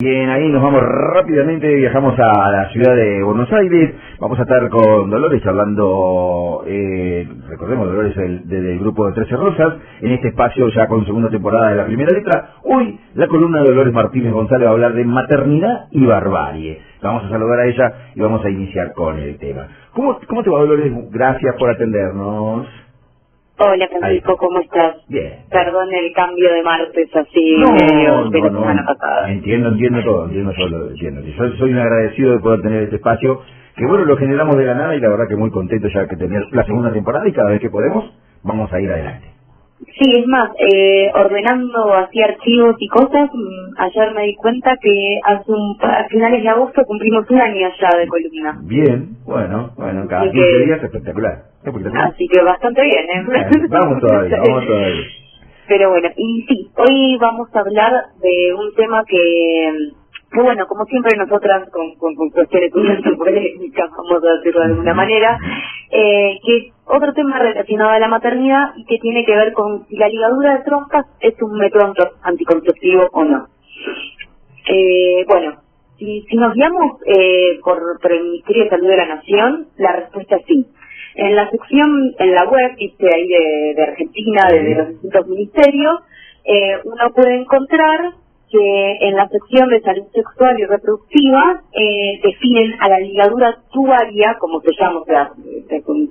Bien, ahí nos vamos rápidamente, viajamos a la ciudad de Buenos Aires, vamos a estar con Dolores hablando, recordemos Dolores del grupo de 13 Rosas, en este espacio ya con segunda temporada de La Primera Letra. Hoy la columna de Dolores Martínez González va a hablar de maternidad y barbarie. Vamos a saludar a ella y vamos a iniciar con el tema. ¿Cómo te va, Dolores? Gracias por atendernos. Hola Francisco, ¿cómo estás? Bien. Perdón el cambio de martes así No, de la semana pasada. Entiendo todo. Soy un agradecido de poder tener este espacio, que bueno, lo generamos de la nada y la verdad que muy contento ya que tener la segunda temporada y cada vez que podemos vamos a ir adelante. Sí, es más, ordenando así archivos y cosas, ayer me di cuenta que a finales de agosto cumplimos un año ya de columna. Bien, bueno, cada así 15 días espectacular. Así que bastante bien, ¿eh? Bien, vamos todavía. Pero bueno, y sí, hoy vamos a hablar de un tema que bueno, como siempre nosotras con cuestiones polémicas, vamos a decirlo de alguna manera, que es otro tema relacionado a la maternidad y que tiene que ver con si la ligadura de trompas es un método anticonceptivo o no. Bueno, si nos guiamos por el Ministerio de Salud de la Nación, la respuesta es sí. En la sección, en la web, ahí de Argentina, de los distintos ministerios, uno puede encontrar que en la sección de salud sexual y reproductiva definen a la ligadura tubaria, como se llama, o sea,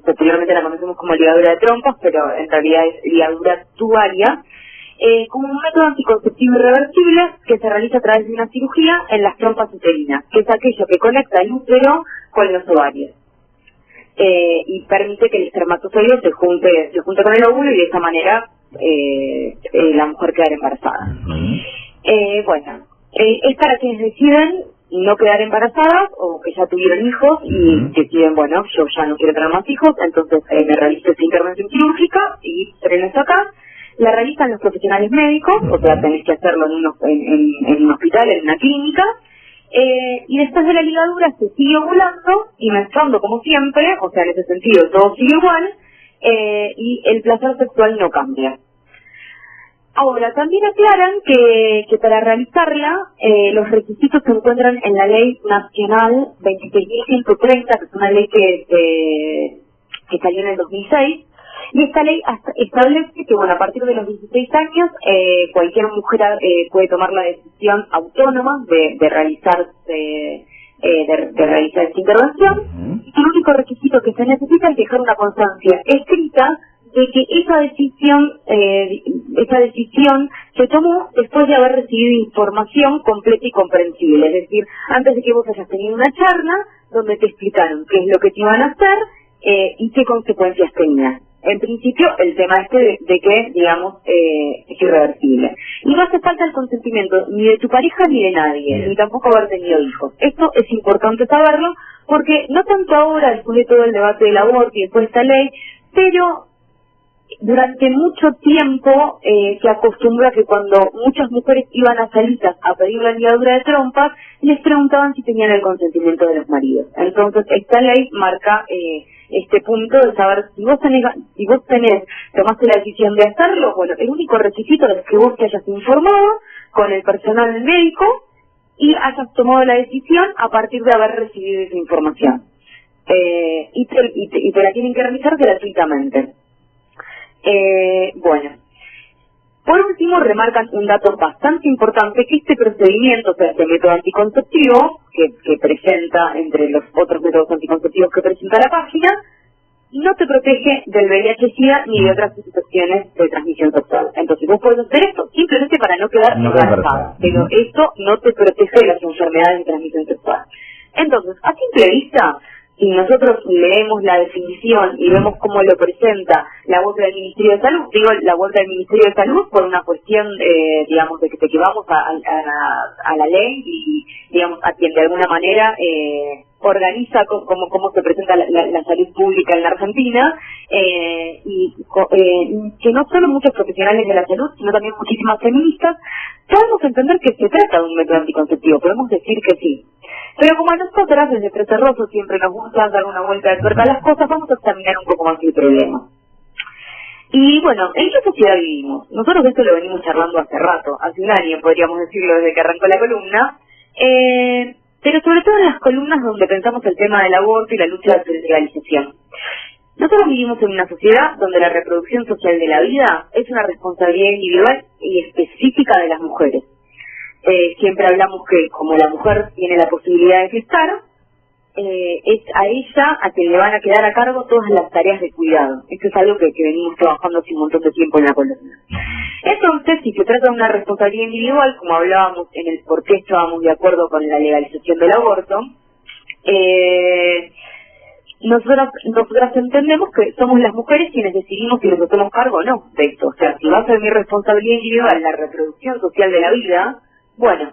posteriormente la conocemos como ligadura de trompas, pero en realidad es ligadura tubaria, como un método anticonceptivo irreversible que se realiza a través de una cirugía en las trompas uterinas, que es aquello que conecta el útero con los ovarios. Y permite que el espermatozoide se junte con el óvulo y de esa manera la mujer quedar embarazada. Bueno, es para quienes deciden no quedar embarazadas o que ya tuvieron hijos y deciden, bueno, yo ya no quiero tener más hijos, entonces me realizo esta intervención quirúrgica y freno acá. La realizan los profesionales médicos, o sea, tenés que hacerlo en un hospital, en una clínica. Y después de la ligadura se sigue ovulando y menstruando como siempre, o sea, en ese sentido todo sigue igual, y el placer sexual no cambia. Ahora, también aclaran que para realizarla, los requisitos se encuentran en la Ley Nacional 26.130, que es una ley que salió en el 2006, y esta ley establece que, bueno, a partir de los 16 años, cualquier mujer puede tomar la decisión autónoma de realizar esta intervención. Y el único requisito que se necesita es dejar una constancia escrita de que esa decisión se tomó después de haber recibido información completa y comprensible. Es decir, antes de que vos hayas tenido una charla donde te explicaron qué es lo que te iban a hacer y qué consecuencias tenía. En principio, el tema de que, digamos, es irreversible. Y no hace falta el consentimiento ni de tu pareja ni de nadie, ni tampoco haber tenido hijos. Esto es importante saberlo, porque no tanto ahora, después de todo el debate del aborto y después de esta ley, pero durante mucho tiempo se acostumbró a que cuando muchas mujeres iban a salitas a pedir la ligadura de trompas, les preguntaban si tenían el consentimiento de los maridos. Entonces, esta ley marca este punto de saber si vos tomaste la decisión de hacerlo. Bueno, el único requisito es que vos te hayas informado con el personal médico y hayas tomado la decisión a partir de haber recibido esa información. Y te la tienen que realizar gratuitamente. Bueno, por último remarcan un dato bastante importante, que este procedimiento, o sea, este método anticonceptivo, que presenta entre los otros métodos anticonceptivos que presenta la página, no te protege del VIH-Sida ni de otras infecciones de transmisión sexual. Entonces vos podés hacer esto simplemente para no quedar embarazada, pero esto no te protege de las enfermedades de transmisión sexual. Entonces, a simple vista, si nosotros leemos la definición y vemos cómo lo presenta la web del Ministerio de Salud, digo la web del Ministerio de Salud por una cuestión, digamos, de que vamos a la ley y, digamos, a quien de alguna manera organiza cómo se presenta la salud pública en la Argentina, y que no solo muchos profesionales de la salud, sino también muchísimas feministas, podemos entender que se trata de un método anticonceptivo, podemos decir que sí. Pero como a nosotras, desde 13 Rosas, siempre nos gusta dar una vuelta de tuerca a las cosas, vamos a examinar un poco más el problema. Y bueno, ¿en qué sociedad vivimos? Nosotros esto lo venimos charlando hace rato, hace un año, podríamos decirlo, desde que arrancó la columna, pero sobre todo en las columnas donde pensamos el tema del aborto y la lucha de legalización. Nosotros vivimos en una sociedad donde la reproducción social de la vida es una responsabilidad individual y específica de las mujeres. Siempre hablamos que como la mujer tiene la posibilidad de gestar, es a ella a quien le van a quedar a cargo todas las tareas de cuidado. Esto es algo que venimos trabajando hace un montón de tiempo en la columna. Entonces, si se trata de una responsabilidad individual, como hablábamos en el por qué estábamos de acuerdo con la legalización del aborto, nosotras entendemos que somos las mujeres quienes decidimos si nos hacemos cargo o no de esto. O sea, si va a ser mi responsabilidad individual la reproducción social de la vida, bueno,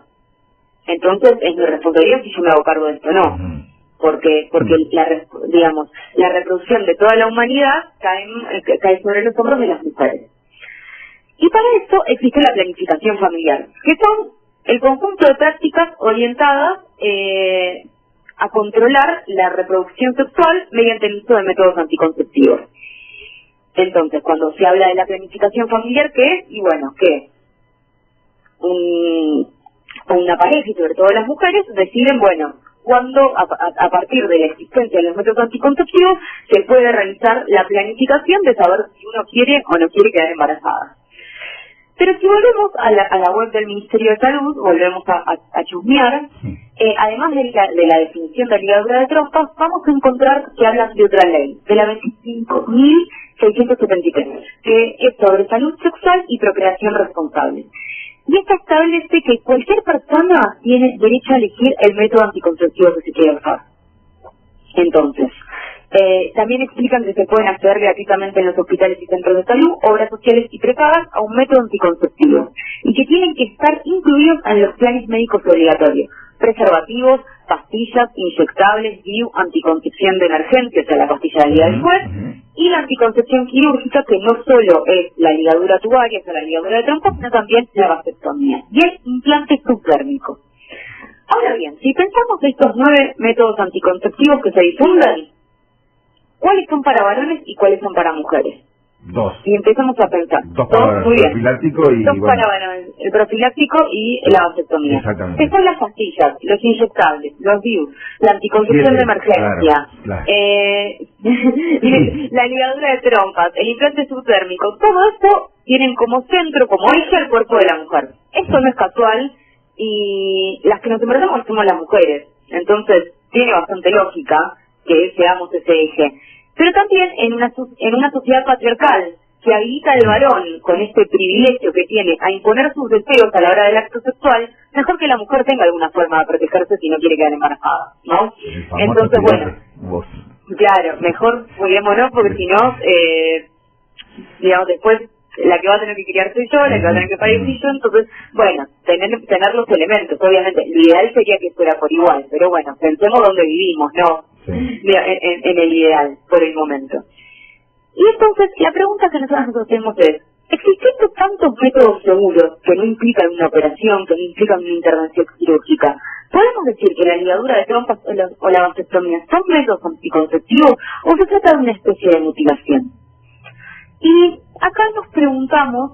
entonces es mi responsabilidad si yo me hago cargo de esto o no. Porque la reproducción de toda la humanidad cae sobre los hombros de las mujeres. Y para esto existe la planificación familiar, que son el conjunto de prácticas orientadas a controlar la reproducción sexual mediante el uso de métodos anticonceptivos. Entonces, cuando se habla de la planificación familiar, ¿qué es? Y bueno, que una pareja, y sobre todo las mujeres, deciden, bueno, cuando a partir de la existencia de los métodos anticonceptivos se puede realizar la planificación de saber si uno quiere o no quiere quedar embarazada. Pero si volvemos a la web del Ministerio de Salud, volvemos a chusmear, además de la definición de ligadura de trompas, vamos a encontrar que hablan de otra ley, de la 25.673, que es sobre salud sexual y procreación responsable. Y esta establece que cualquier persona tiene derecho a elegir el método anticonceptivo que se quiera usar. Entonces, también explican que se pueden acceder gratuitamente en los hospitales y centros de salud, obras sociales y prepagas a un método anticonceptivo, y que tienen que estar incluidos en los planes médicos obligatorios: preservativos, pastillas, inyectables, DIU, anticoncepción de emergencia, o sea, la pastilla del día después, y la anticoncepción quirúrgica, que no solo es la ligadura tubaria, o sea, la ligadura de trompas, sino también la vasectomía, y el implante subdérmico. Ahora bien, si pensamos de estos 9 métodos anticonceptivos que se difunden, ¿cuáles son para varones y cuáles son para mujeres? 2. Y empezamos a pensar. 2 para varones, el profiláctico y... 2 para varones, el profiláctico y la vasectomía. Exactamente. Que son las pastillas, los inyectables, los DIU, la anticoncepción de emergencia, claro. La ligadura de trompas, el implante subdérmico, todo esto tienen como centro, como eje, el cuerpo de la mujer. Esto no es casual, y las que nos embarazamos somos las mujeres. Entonces, tiene bastante lógica que seamos ese eje. Pero también en una sociedad patriarcal que habilita al varón con este privilegio que tiene a imponer sus deseos a la hora del acto sexual, mejor que la mujer tenga alguna forma de protegerse si no quiere quedar embarazada, ¿no? Entonces, bueno, claro, mejor cuidémonos, porque si no, digamos, después la que va a tener que criar soy yo, la que va a tener que parir soy yo. Entonces, bueno, tener los elementos, obviamente, lo ideal sería que fuera por igual, pero bueno, pensemos dónde vivimos, ¿no? Sí. En el ideal, por el momento. Y entonces, la pregunta que nosotros nos hacemos es, existiendo tantos métodos seguros que no implican una operación, que no implican una intervención quirúrgica, ¿podemos decir que la ligadura de trompas o la vasectomía son métodos anticonceptivos o se trata de una especie de mutilación? Y acá nos preguntamos,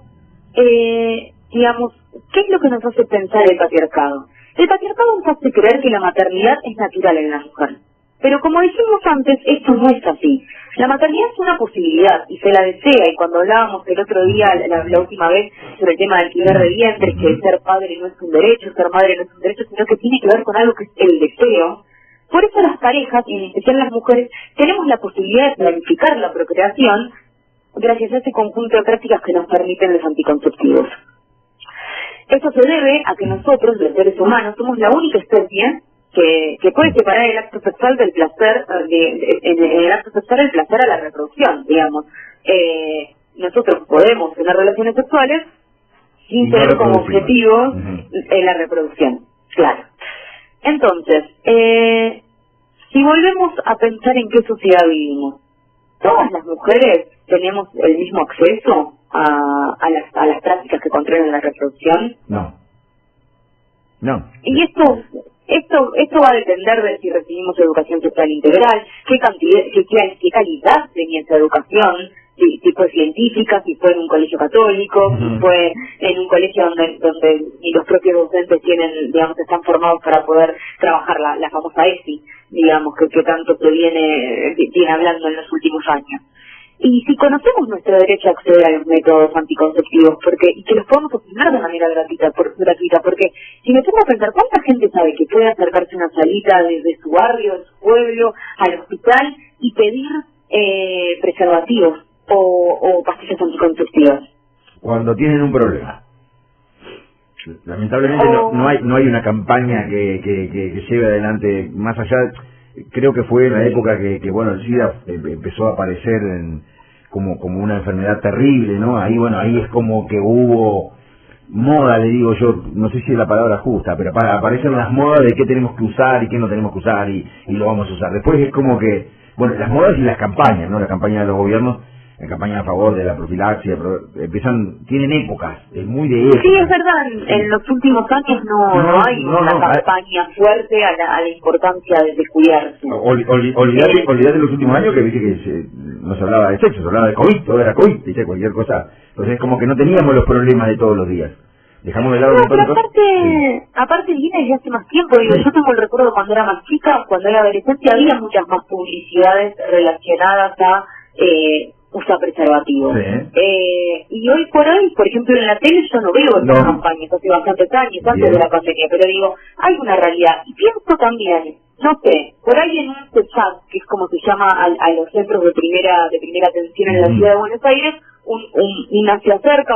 digamos, ¿qué es lo que nos hace pensar el patriarcado? El patriarcado nos hace creer que la maternidad es natural en la mujer. Pero como dijimos antes, esto no es así. La maternidad es una posibilidad y se la desea, y cuando hablábamos el otro día, la última vez, sobre el tema del alquiler de vientres, que ser padre no es un derecho, ser madre no es un derecho, sino que tiene que ver con algo que es el deseo. Por eso las parejas, y en especial las mujeres, tenemos la posibilidad de planificar la procreación gracias a ese conjunto de prácticas que nos permiten los anticonceptivos. Esto se debe a que nosotros, los seres humanos, somos la única especie que puede separar el acto sexual del placer, en el acto sexual el placer a la reproducción, digamos. Nosotros podemos tener relaciones sexuales sin tener como objetivo la reproducción, claro. Entonces, si volvemos a pensar en qué sociedad vivimos, ¿todas las mujeres tenemos el mismo acceso a las prácticas que controlan la reproducción? No. Y esto va a depender de si recibimos educación sexual integral, qué calidad tenía esa educación, si fue científica, si fue en un colegio católico, si fue en un colegio donde ni los propios docentes tienen, digamos, están formados para poder trabajar la famosa ESI, digamos, que tanto se viene hablando en los últimos años. Y si conocemos nuestro derecho a acceder a los métodos anticonceptivos, y que los podemos obtener de manera gratuita, porque si me pongo a pensar, ¿cuánta gente sabe que puede acercarse a una salita desde su barrio, de su pueblo, al hospital y pedir preservativos o pastillas anticonceptivas? Cuando tienen un problema. Lamentablemente no hay una campaña que lleve adelante, más allá. Creo que fue en la época que bueno, el SIDA empezó a aparecer como una enfermedad terrible, ¿no? Ahí es como que hubo moda, le digo yo, no sé si es la palabra justa, pero aparecen las modas de qué tenemos que usar y qué no tenemos que usar y lo vamos a usar. Después es como que, bueno, las modas y las campañas, ¿no? La campaña de los gobiernos, la campaña a favor de la profilaxia, tienen épocas, es muy de época. Sí, es verdad, en los últimos años no hay una campaña fuerte a la importancia de cuidarse. Olvidate los últimos años que viste que no se hablaba de sexo, se hablaba de COVID, todo era COVID, dice cualquier cosa. Entonces como que no teníamos los problemas de todos los días. Dejamos de lado un montón de cosas. Aparte viene desde hace más tiempo, digo, yo tengo el recuerdo cuando era más chica, cuando era adolescente, había muchas más publicidades relacionadas a usa preservativos. Sí. Y hoy por hoy, por ejemplo, en la tele yo no veo esas campañas, hace bastantes años, antes de la pandemia, pero digo, hay una realidad. Y pienso también, no sé, por ahí en un CESAC, que es como se llama a los centros de primera atención en la ciudad de Buenos Aires, uno se acerca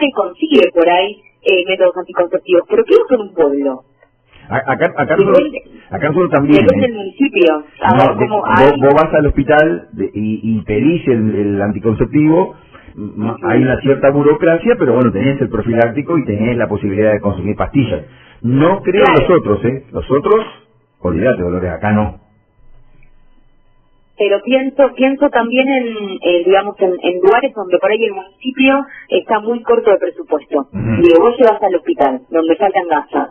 y consigue por ahí métodos anticonceptivos. Pero ¿qué es en un pueblo? Acá nosotros también. Depende del municipio. Vos vas al hospital y pedís el anticonceptivo, hay una cierta burocracia, pero bueno, tenés el profiláctico y tenés la posibilidad de consumir pastillas. No creo los otros, olvídate, Dolores, acá no. Pero pienso también en lugares donde por ahí el municipio está muy corto de presupuesto. Y vos llevas al hospital, donde faltan gasas.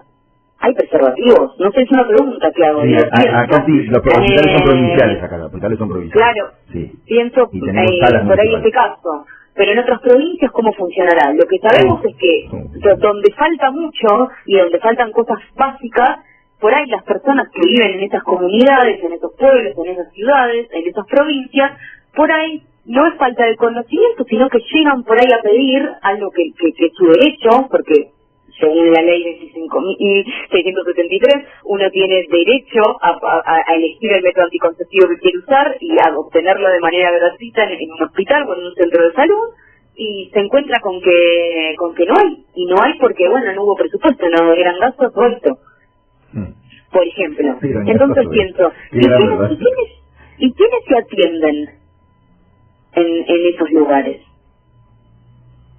¿Hay preservativos? No sé, es una pregunta que hago. Sí, acá sí, los hospitales son provinciales, acá los hospitales son provinciales. Claro, sí. Pienso por ahí este caso. Pero en otras provincias, ¿cómo funcionará? Lo que sabemos es que donde falta mucho y donde faltan cosas básicas, por ahí las personas que viven en esas comunidades, en esos pueblos, en esas ciudades, en esas provincias, por ahí no es falta de conocimiento, sino que llegan por ahí a pedir algo que es su derecho, porque según la ley 25.673, uno tiene derecho a elegir el método anticonceptivo que quiere usar y a obtenerlo de manera gratuita en un hospital o en un centro de salud, y se encuentra con que no hay. Y no hay porque, bueno, no hubo presupuesto, no eran gastos o esto. Por ejemplo. Sí, entonces pienso, ¿y quiénes se atienden en esos lugares?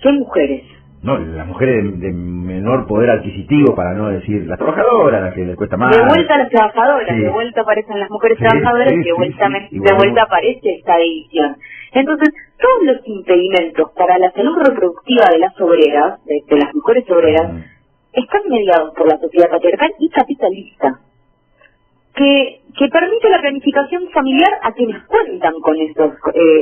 ¿Qué mujeres? No, las mujeres de menor poder adquisitivo, para no decir las trabajadoras, las que les cuesta más. De vuelta a las trabajadoras, sí. De vuelta aparecen las mujeres trabajadoras, de vuelta aparece esta división. Entonces, todos los impedimentos para la salud reproductiva de las obreras, de las mujeres obreras, están mediados por la sociedad patriarcal y capitalista, que permite la planificación familiar a quienes cuentan con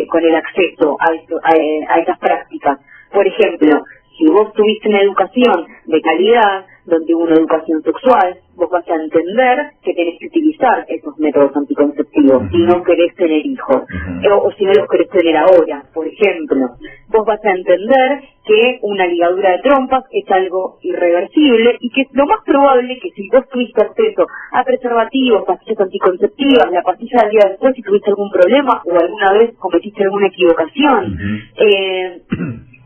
con el acceso a esas prácticas. Por ejemplo, si vos tuviste una educación de calidad, donde hubo una educación sexual, vos vas a entender que tenés que utilizar esos métodos anticonceptivos si no querés tener hijos, o si no los querés tener ahora, por ejemplo. Vos vas a entender que una ligadura de trompas es algo irreversible y que es lo más probable que si vos tuviste acceso a preservativos, pastillas anticonceptivas, la pastilla del día después, si tuviste algún problema o alguna vez cometiste alguna equivocación,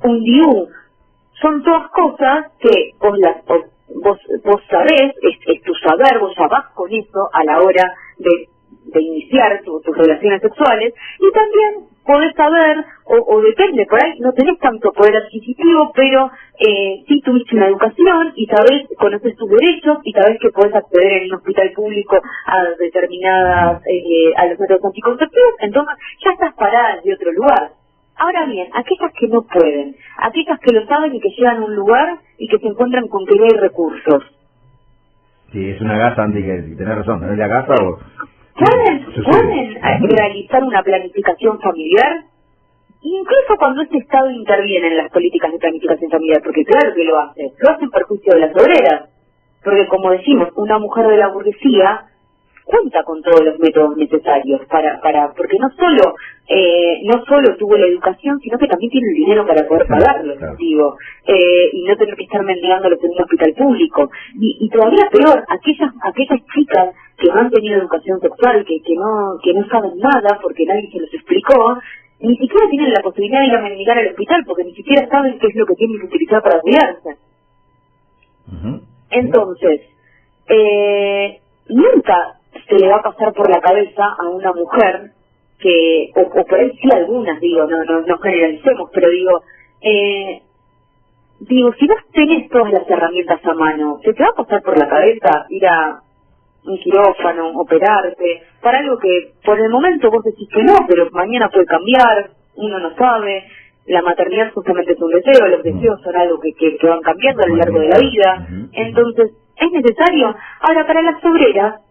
un DIU, son todas cosas que vos sabés, es tu saber, vos ya vas con eso a la hora de iniciar tus relaciones sexuales, y también podés saber, o depende, por ahí no tenés tanto poder adquisitivo, pero sí tuviste una educación y sabés, conoces tus derechos y sabés que podés acceder en un hospital público a determinadas, a los métodos anticonceptivos, entonces ya estás parada de otro lugar. Ahora bien, aquellas que no pueden, aquellas que lo saben y que llegan a un lugar y que se encuentran con que no hay recursos. Sí, es una gasa, Andy, que tenés razón, ¿no es la gasa o...? ¿Pueden realizar una planificación familiar incluso cuando ese Estado interviene en las políticas de planificación familiar, porque claro que lo hace en perjuicio de las obreras, porque como decimos, una mujer de la burguesía cuenta con todos los métodos necesarios porque no solo tuvo la educación, sino que también tiene el dinero para poder pagarlo, claro. digo, y no tener que estar mendigándolo en un hospital público. Y todavía peor, aquellas chicas que no han tenido educación sexual, que no saben nada porque nadie se los explicó, ni siquiera tienen la posibilidad de ir a mendigar al hospital porque ni siquiera saben qué es lo que tienen que utilizar para cuidarse. Entonces, nunca se le va a pasar por la cabeza a una mujer que, o por ahí sí algunas, digo, no generalicemos, pero digo, si vos tenés todas las herramientas a mano, ¿se te va a pasar por la cabeza ir a un quirófano, operarte, para algo que por el momento vos decís que no, pero mañana puede cambiar, uno no sabe? La maternidad justamente es un deseo, los deseos son algo que van cambiando a lo largo de la vida, entonces es necesario. Ahora, para las obreras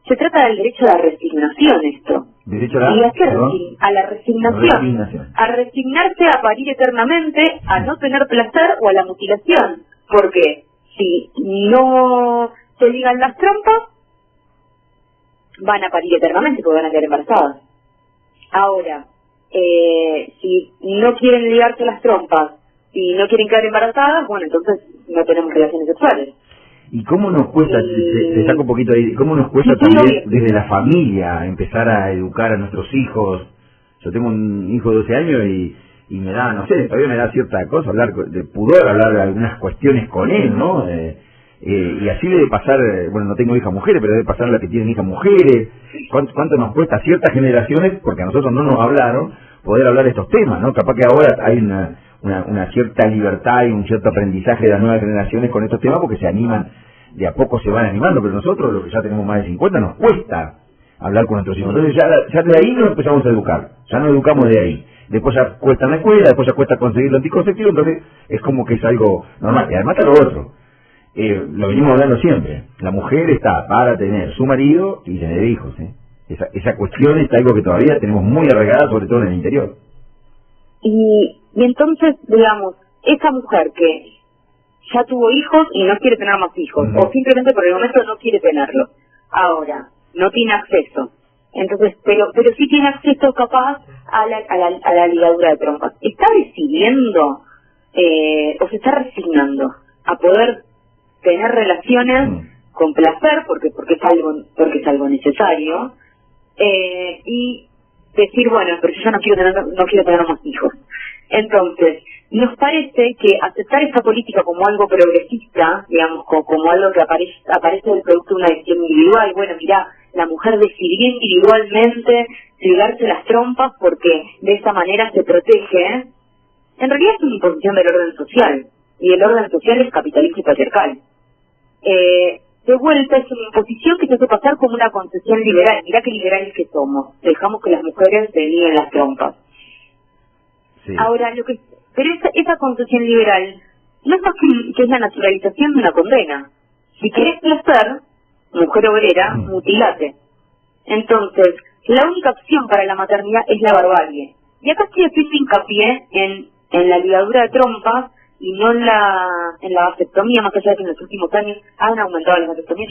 se trata del derecho a la resignación esto. ¿Derecho a la resignación? A resignarse a parir eternamente, a no tener placer o a la mutilación, porque si no se ligan las trompas, van a parir eternamente porque van a quedar embarazadas. Ahora, si no quieren ligarse las trompas y no quieren quedar embarazadas, bueno, entonces no tenemos relaciones sexuales. ¿Y cómo nos cuesta, te saco un poquito ahí, cómo nos cuesta también desde la familia empezar a educar a nuestros hijos? Yo tengo un hijo de 12 años y me da, no sé, todavía me da cierta cosa hablar de pudor, hablar de algunas cuestiones con él, ¿no? Y así debe pasar, bueno, no tengo hijas mujeres, pero debe pasar la que tienen hijas mujeres. ¿Cuánto nos cuesta a ciertas generaciones, porque a nosotros no nos hablaron, poder hablar de estos temas, ¿no? Capaz que ahora hay una cierta libertad y un cierto aprendizaje de las nuevas generaciones con estos temas porque se animan, de a poco se van animando, pero nosotros, los que ya tenemos más de 50, nos cuesta hablar con nuestros hijos. Entonces ya de ahí nos empezamos a educar, ya nos educamos de ahí. Después ya cuesta en la escuela, después ya cuesta conseguir el anticonceptivo, entonces es como que es algo normal. Y además está lo otro, lo venimos hablando siempre, la mujer está para tener su marido y tener hijos, Esa cuestión es algo que todavía tenemos muy arraigada, sobre todo en el interior. Y entonces, digamos, esa mujer que ya tuvo hijos y no quiere tener más hijos, o simplemente por el momento no quiere tenerlos, ahora no tiene acceso, entonces, pero sí tiene acceso capaz a la ligadura de trompas, ¿está decidiendo o se está resignando a poder tener relaciones con placer porque es algo necesario, y decir, bueno, pero yo ya no quiero tener más hijos? Entonces, nos parece que aceptar esta política como algo progresista, digamos, como algo que aparece del producto de una decisión individual, bueno, mirá, la mujer decidió individualmente ligarse las trompas porque de esa manera se protege, en realidad es una imposición del orden social, y el orden social es capitalista y patriarcal. De vuelta es una imposición que se hace pasar como una concesión liberal. Mirá qué liberales que somos, dejamos que las mujeres se liguen las trompas. Sí. Ahora, pero esa concesión liberal no es más que es la naturalización de una condena. Si querés placer, mujer obrera, mutilate. Entonces, la única opción para la maternidad es la barbarie. Y acá estoy haciendo hincapié en la ligadura de trompas y no en la vasectomía, más allá de que en los últimos años han aumentado las vasectomías.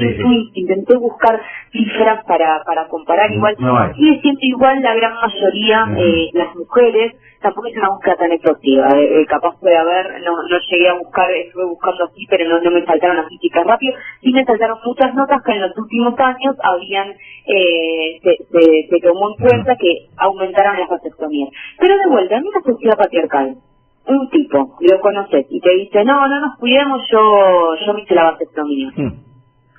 Intenté buscar cifras para comparar, igual sigue siendo igual la gran mayoría, las mujeres. Tampoco es una búsqueda tan exhaustiva, capaz puede haber, no llegué a buscar, estuve buscando así, pero no me saltaron las físicas rápido, sí me saltaron muchas notas que en los últimos años se tomó en cuenta que aumentaron las vasectomías. Pero de vuelta, en una sociedad patriarcal, un tipo, lo conoces, y te dice, no nos cuidemos, yo me hice la vasectomía.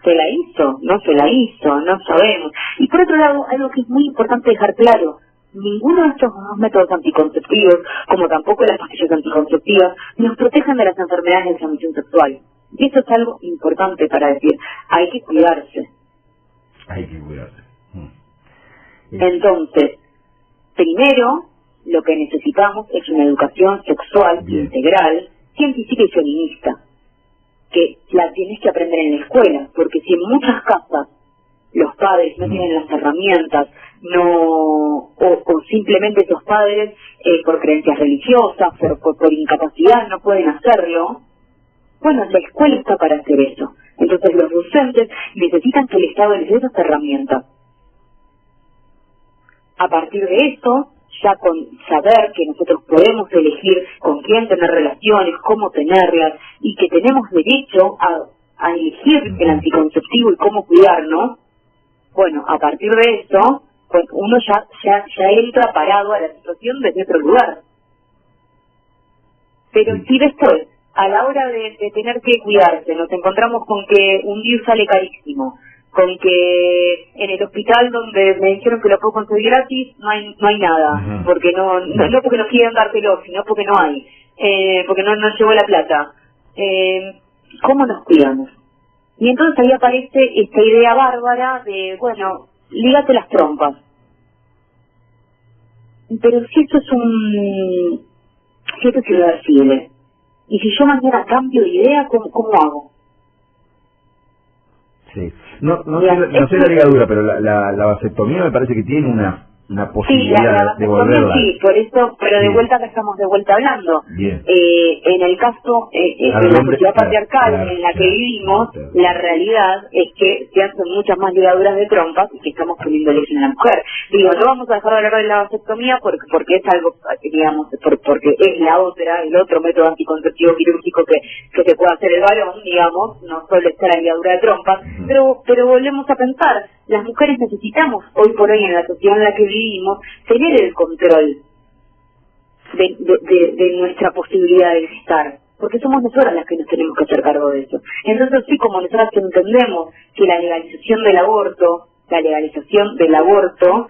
¿Se la hizo? ¿No se la hizo? No sabemos. Y por otro lado, algo que es muy importante dejar claro, ninguno de estos dos métodos anticonceptivos, como tampoco las pastillas anticonceptivas, nos protegen de las enfermedades de transmisión sexual. Y eso es algo importante para decir, hay que cuidarse. Hay que cuidarse. Entonces, primero, lo que necesitamos es una educación sexual integral, científica y feminista, que la tienes que aprender en la escuela, porque si en muchas casas los padres no tienen las herramientas o simplemente esos padres por creencias religiosas, por incapacidad no pueden hacerlo. Bueno, la escuela está para hacer eso. Entonces los docentes necesitan que el Estado les dé esas herramientas. A partir de eso, ya con saber que nosotros podemos elegir con quién tener relaciones, cómo tenerlas, y que tenemos derecho a elegir el anticonceptivo y cómo cuidarnos, bueno, a partir de eso, pues uno ya entra parado a la situación desde otro lugar. Pero si después, a la hora de tener que cuidarse, nos encontramos con que un DIU sale carísimo, con que en el hospital donde me dijeron que lo puedo conseguir gratis, no hay nada, porque no porque no quieren dártelo, sino porque no hay, porque no llegó la plata. ¿Cómo nos cuidamos? Y entonces ahí aparece esta idea bárbara de, bueno, lígate las trompas. Pero si eso es irreversible. Y si yo mañana cambio de idea, ¿cómo hago? Sí. No sé la ligadura, pero la vasectomía me parece que tiene una posibilidad de volverla. Sí, por eso, pero de vuelta que estamos de vuelta hablando. Bien. En el caso, en la sociedad patriarcal en la que vivimos, la realidad es que se hacen muchas más ligaduras de trompas y que estamos poniendo lesión a la mujer. Digo, no vamos a dejar de hablar de la vasectomía porque es algo, digamos, porque es el otro método anticonceptivo quirúrgico que se puede hacer el varón, digamos, no solo está la ligadura de trompas, pero volvemos a pensar, las mujeres necesitamos hoy por hoy en la sociedad en la que vivimos tener el control de nuestra posibilidad de estar, porque somos nosotras las que nos tenemos que hacer cargo de eso. Entonces sí, como nosotras entendemos que la legalización del aborto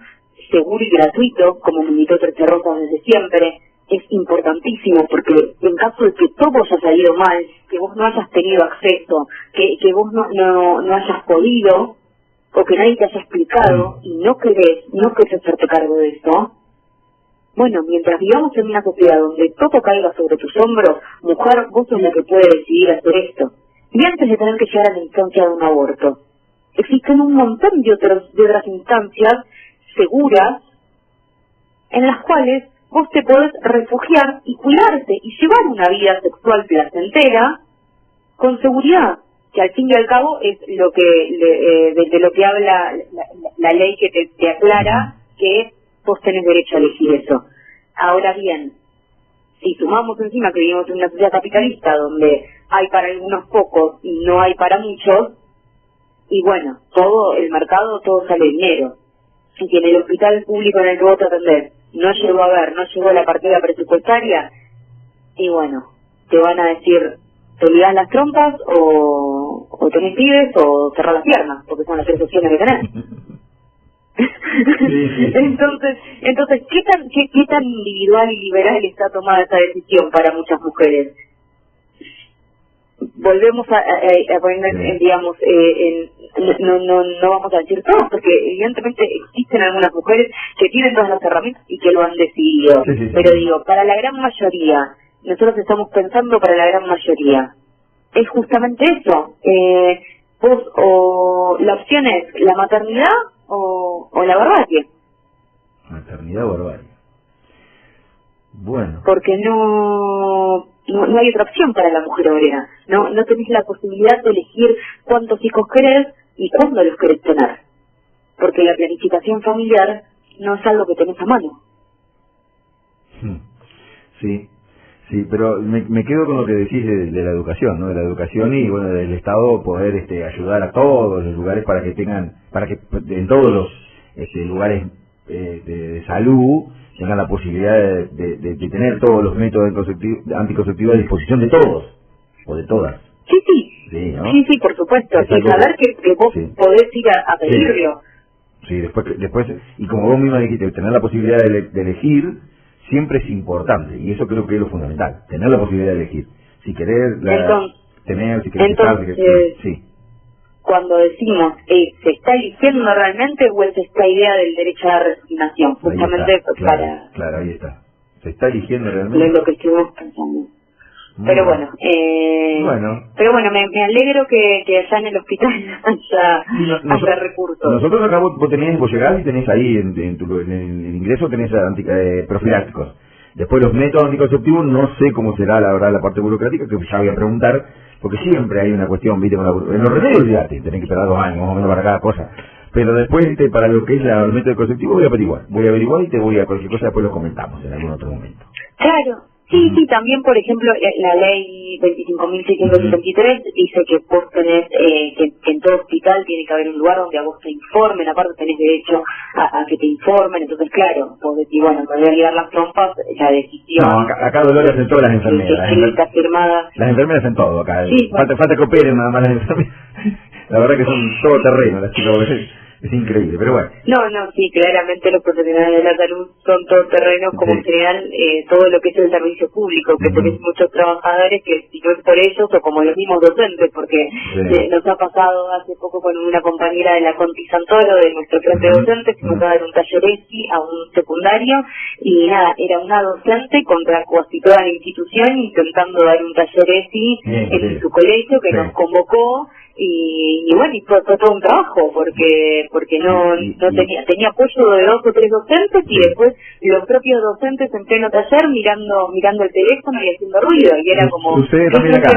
seguro y gratuito, como militó Trece Rosas desde siempre, es importantísimo, porque en caso de que todo haya salido mal, que vos no hayas tenido acceso, que vos no hayas podido, o que nadie te haya explicado y no querés hacerte cargo de eso, bueno, mientras vivamos en una sociedad donde todo caiga sobre tus hombros, mujer, vos sos la que puede decidir hacer esto. Y antes de tener que llegar a la instancia de un aborto, existen un montón de otras instancias seguras en las cuales vos te podés refugiar y cuidarte y llevar una vida sexual placentera con seguridad, que al fin y al cabo es lo que de lo que habla la ley, que te aclara que vos tenés derecho a elegir eso. Ahora bien, si sumamos encima que vivimos en una sociedad capitalista donde hay para algunos pocos y no hay para muchos, y bueno, todo el mercado, todo sale dinero. Y si en el hospital público en el que vos te atendés no llegó la partida presupuestaria, y bueno, te van a decir, te ligás las trompas o tenés pibes o cerrás las piernas, porque son las tres opciones que tenés. Sí. Entonces, ¿qué tan individual y liberal está tomada esa decisión para muchas mujeres? Volvemos a poner, digamos, no vamos a decir todo, porque evidentemente existen algunas mujeres que tienen todas las herramientas y que lo han decidido. Sí. Pero digo, para la gran mayoría, nosotros estamos pensando para la gran mayoría, es justamente eso. Vos, o la opción es la maternidad o la barbarie. Maternidad o barbarie. Bueno. Porque no hay otra opción para la mujer obrera. No tenés la posibilidad de elegir cuántos hijos querés y cuándo los querés tener. Porque la planificación familiar no es algo que tenés a mano. Sí, pero me quedo con lo que decís de la educación, ¿no? De la educación y, bueno, del Estado poder ayudar a todos los lugares para que en todos los lugares de salud tengan la posibilidad de tener todos los métodos anticonceptivos a disposición de todos, o de todas. Sí, ¿no? Sí, por supuesto. Y saber que vos podés ir a pedirlo. Sí, después, y como vos misma dijiste, tener la posibilidad de elegir siempre es importante, y eso creo que es lo fundamental, tener la posibilidad de elegir. Si querés tener, si querés sí. Cuando decimos, ¿se está eligiendo realmente o es esta idea del derecho a la resignación? Justamente Claro, ahí está. ¿Se está eligiendo realmente? Lo que estuvimos pensando. Pero bueno, pero bueno, me alegro que allá en el hospital haya recursos. Nosotros acá vos llegás y tenés ahí en el ingreso tenés profilácticos. Después los métodos anticonceptivos, no sé cómo será la verdad la parte burocrática, que ya voy a preguntar, porque siempre hay una cuestión, viste, en los remedios, olvidate, tenés que esperar 2 años más o menos para cada cosa. Pero después, para lo que es el método anticonceptivo, voy a averiguar y te voy a cualquier cosa, después lo comentamos en algún otro momento. Claro. Sí, también, por ejemplo, la ley 25.673 dice que vos tenés, que en todo hospital tiene que haber un lugar donde a vos te informen, aparte tenés derecho a que te informen, entonces claro, vos decís, bueno, para ligar las trompas, la decisión... No, acá Dolores hacen todas las enfermeras. Las enfermeras hacen todo acá, sí, falta que operen nada más las enfermeras. La verdad que son todo terreno las chicas, es increíble, pero bueno. No, sí, claramente los profesionales de la salud son todoterrenos, como en general todo lo que es el servicio público, que tenés muchos trabajadores que si no es por ellos, o como los mismos docentes, porque nos ha pasado hace poco con una compañera de la Conti Santoro, de nuestro frente docente, fuimos a dar un taller ESI a un secundario, y nada, era una docente contra casi toda la institución intentando dar un taller ESI en su colegio, que nos convocó, y bueno, y fue todo un trabajo porque no tenía apoyo de 2 o 3 docentes y después los propios docentes en pleno taller mirando el teléfono y haciendo ruido, y era como ustedes también acá,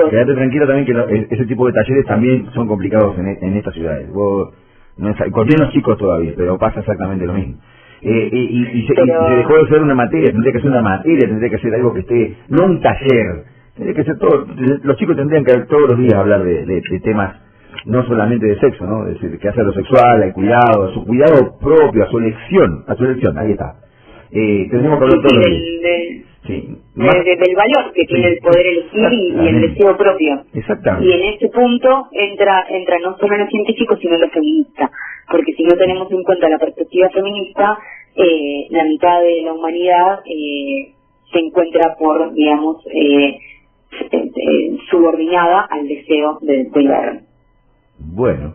quédate tranquilo también que ese tipo de talleres también son complicados en estas ciudades. Con menos chicos todavía, pero pasa exactamente lo mismo. Y se dejó de ser una materia, tendría que ser una materia, tendría que ser algo que esté, no un taller. Tendría que ser todo, los chicos tendrían que todos los días hablar de temas, no solamente de sexo, ¿no? Es decir, que hace lo sexual, el cuidado, a su cuidado propio, a su elección, ahí está. Tendríamos que hablar todos los días. Del valor que tiene el poder elegir y el deseo propio. Exactamente. Y en ese punto entra no solo lo científico, sino lo feminista. Porque si no tenemos en cuenta la perspectiva feminista, la mitad de la humanidad se encuentra por, digamos, subordinada al deseo del varón. Bueno,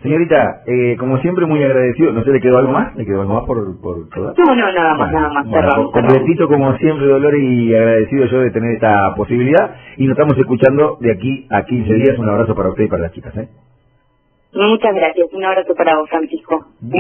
señorita, como siempre muy agradecido. ¿No se le quedó algo más? ¿Le quedó algo más por todas? No, nada más. Bueno, completito como siempre, Dolores, y agradecido yo de tener esta posibilidad. Y nos estamos escuchando de aquí a 15 días. Un abrazo para usted y para las chicas, Muchas gracias. Un abrazo para vos, Francisco.